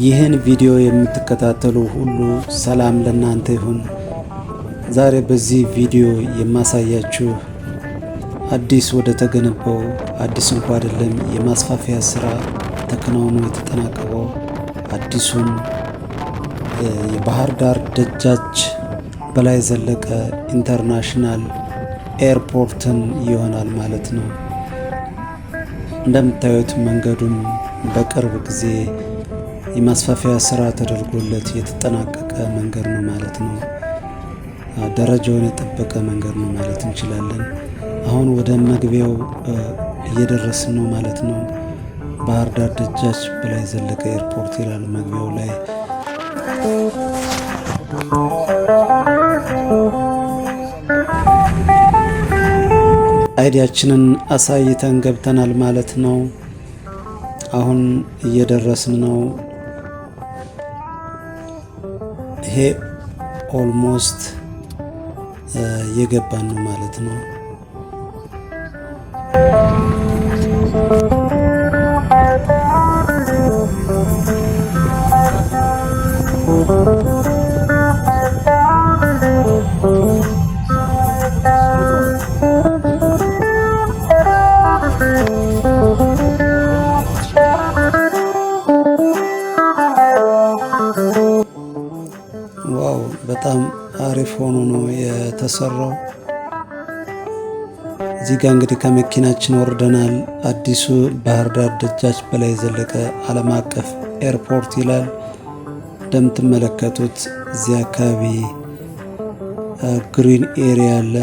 ይህን ቪዲዮ የምትከታተሉ ሁሉ ሰላም ለእናንተ ይሁን። ዛሬ በዚህ ቪዲዮ የማሳያችሁ አዲስ ወደ ተገነባው አዲስ እንኳ አይደለም የማስፋፊያ ስራ ተከናውኖ የተጠናቀቀው አዲሱን የባህር ዳር ደጃች በላይ ዘለቀ ኢንተርናሽናል ኤርፖርትን ይሆናል ማለት ነው። እንደምታዩት መንገዱም በቅርብ ጊዜ የማስፋፊያ ስራ ተደርጎለት የተጠናቀቀ መንገድ ነው ማለት ነው። ደረጃውን የጠበቀ መንገድ ነው ማለት እንችላለን። አሁን ወደ መግቢያው እየደረስን ነው ማለት ነው። ባህር ዳር ደጃች በላይ ዘለቀ ኤርፖርት ይላል መግቢያው ላይ። አይዲያችንን አሳይተን ገብተናል ማለት ነው። አሁን እየደረስን ነው። ይሄ ኦልሞስት እየገባን ነው ማለት ነው። ዋው በጣም አሪፍ ሆኖ ነው የተሰራው። እዚህ ጋር እንግዲህ ከመኪናችን ወርደናል። አዲሱ ባህር ዳር ደጃች በላይ ዘለቀ ዓለም አቀፍ ኤርፖርት ይላል። እንደምትመለከቱት እዚህ አካባቢ ግሪን ኤሪያ አለ።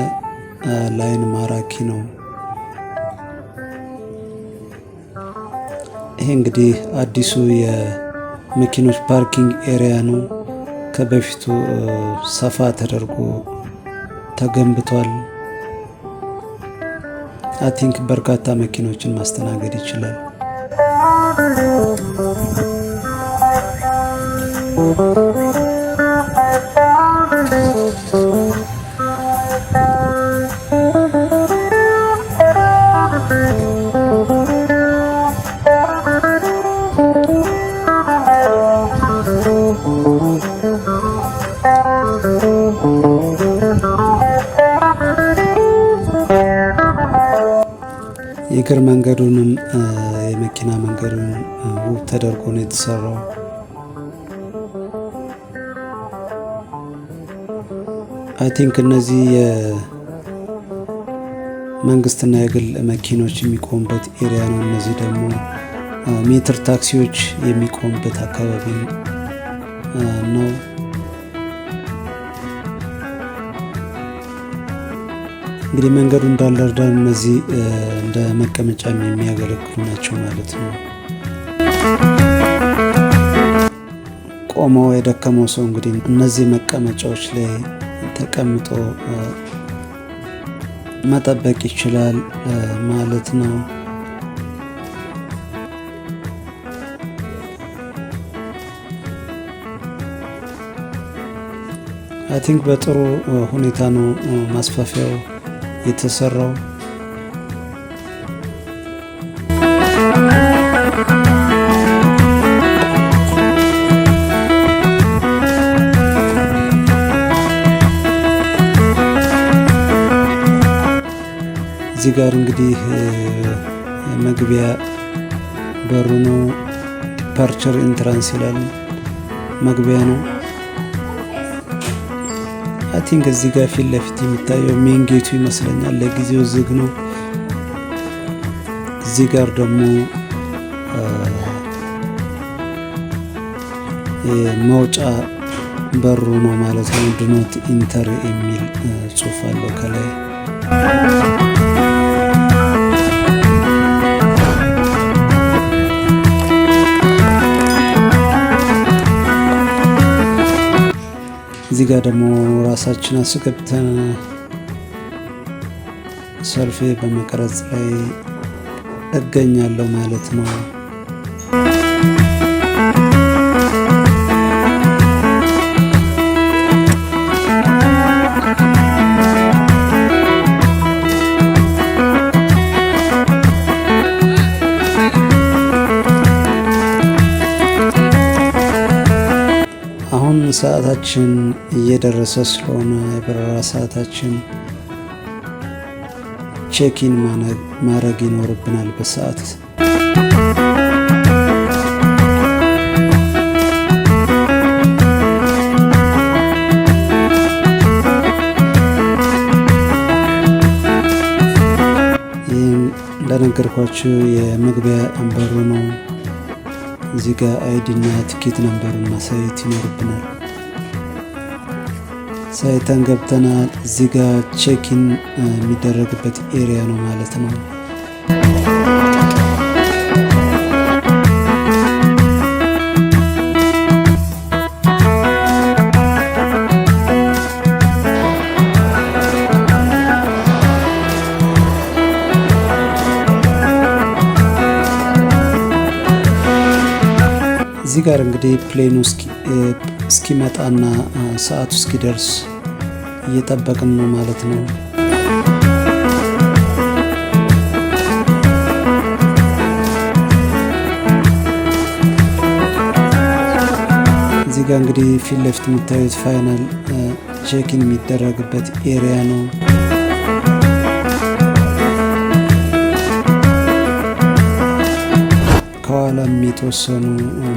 ላይን ማራኪ ነው። ይሄ እንግዲህ አዲሱ የመኪኖች ፓርኪንግ ኤሪያ ነው። ከበፊቱ ሰፋ ተደርጎ ተገንብቷል። አይ ቲንክ በርካታ መኪኖችን ማስተናገድ ይችላል። የእግር መንገዱንም የመኪና መንገዱን ውብ ተደርጎ ነው የተሰራው። አይ ቲንክ እነዚህ የመንግስትና የግል መኪኖች የሚቆሙበት ኤሪያ ነው። እነዚህ ደግሞ ሜትር ታክሲዎች የሚቆሙበት አካባቢ ነው። እንግዲህ መንገዱ እንዳልዳር እነዚህ እንደ መቀመጫ የሚያገለግሉ ናቸው ማለት ነው። ቆመው የደከመው ሰው እንግዲህ እነዚህ መቀመጫዎች ላይ ተቀምጦ መጠበቅ ይችላል ማለት ነው። አይ ቲንክ በጥሩ ሁኔታ ነው ማስፋፊያው የተሰራው። እዚህ ጋር እንግዲህ መግቢያ በሩ ነው። ዲፓርቸር ኢንትራንስ ይላል መግቢያ ነው። አይ ቲንክ እዚህ ጋር ፊት ለፊት የሚታየው ሜን ጌቱ ይመስለኛል። ለጊዜው ዝግ ነው። እዚህ ጋር ደግሞ መውጫ በሩ ነው ማለት ነው። ዱ ኖት ኢንተር የሚል ጽሑፍ አለው ከላይ። እዚህ ጋር ደግሞ ራሳችን አስገብተን ሰልፊ በመቅረጽ ላይ እገኛለሁ ማለት ነው። አሁን ሰዓታችን እየደረሰ ስለሆነ የበረራ ሰዓታችን ቼኪን ማድረግ ይኖርብናል በሰዓት። ይህም እንደነገርኳችሁ የመግቢያ አንበሩ ነው። እዚህ ጋር አይዲ እና ቲኬት ነምበሩን ማሳየት ይኖርብናል። ሳይተን ገብተናል። እዚህ ጋር ቼኪን የሚደረግበት ኤሪያ ነው ማለት ነው። እዚህ ጋር እንግዲህ ፕሌኑ እስኪመጣና ሰዓቱ እስኪደርስ እየጠበቅን ነው ማለት ነው። እዚህ ጋር እንግዲህ ፊት ለፊት የምታዩት ፋይናል ቼኪን የሚደረግበት ኤሪያ ነው። ከኋላም የተወሰኑ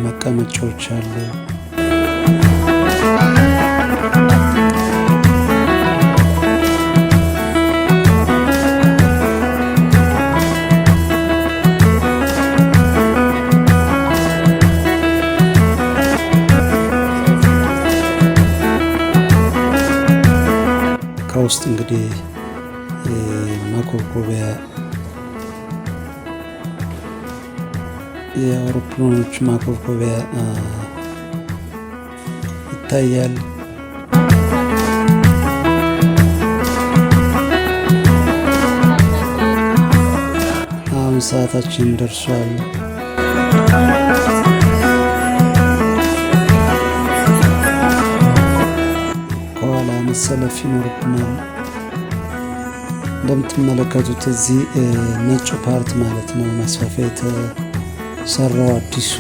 መቀመጫዎች አሉ። ከውስጥ እንግዲህ ማኮብኮቢያ የአውሮፕላኖች ማኮብኮቢያ ይታያል። አሁን ሰዓታችን ደርሷል። ከኋላ መሰለፍ ይኖርብናል። እንደምትመለከቱት እዚህ ነጩ ፓርት ማለት ነው ማስፋፊያ ሰራው አዲሱ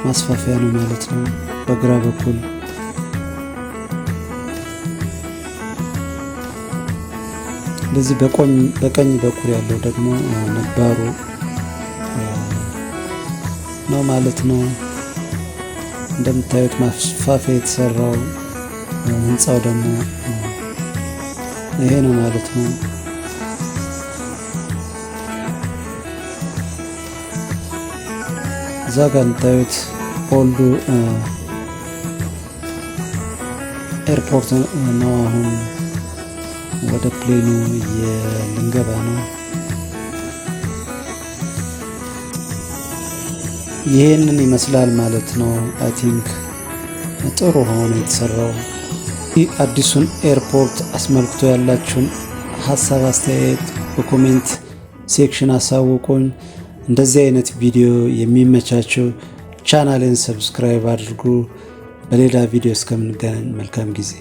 ማስፋፊያ ነው ማለት ነው። በግራ በኩል እንደዚህ በቀኝ በኩል ያለው ደግሞ ነባሩ ነው ማለት ነው። እንደምታዩት ማስፋፊያ የተሰራው ህንፃው ደግሞ ይሄ ነው ማለት ነው። እዛ ጋር የምታዩት ኦልዱ ኤርፖርት ነው። አሁን ወደ ፕሌኑ ልንገባ ነው። ይህንን ይመስላል ማለት ነው። አይ ቲንክ ጥሩ ሆኖ የተሰራው። አዲሱን ኤርፖርት አስመልክቶ ያላችሁን ሀሳብ አስተያየት በኮሜንት ሴክሽን አሳውቁኝ። እንደዚህ አይነት ቪዲዮ የሚመቻቸው ቻናልን ሰብስክራይብ አድርጉ። በሌላ ቪዲዮ እስከምንገናኝ መልካም ጊዜ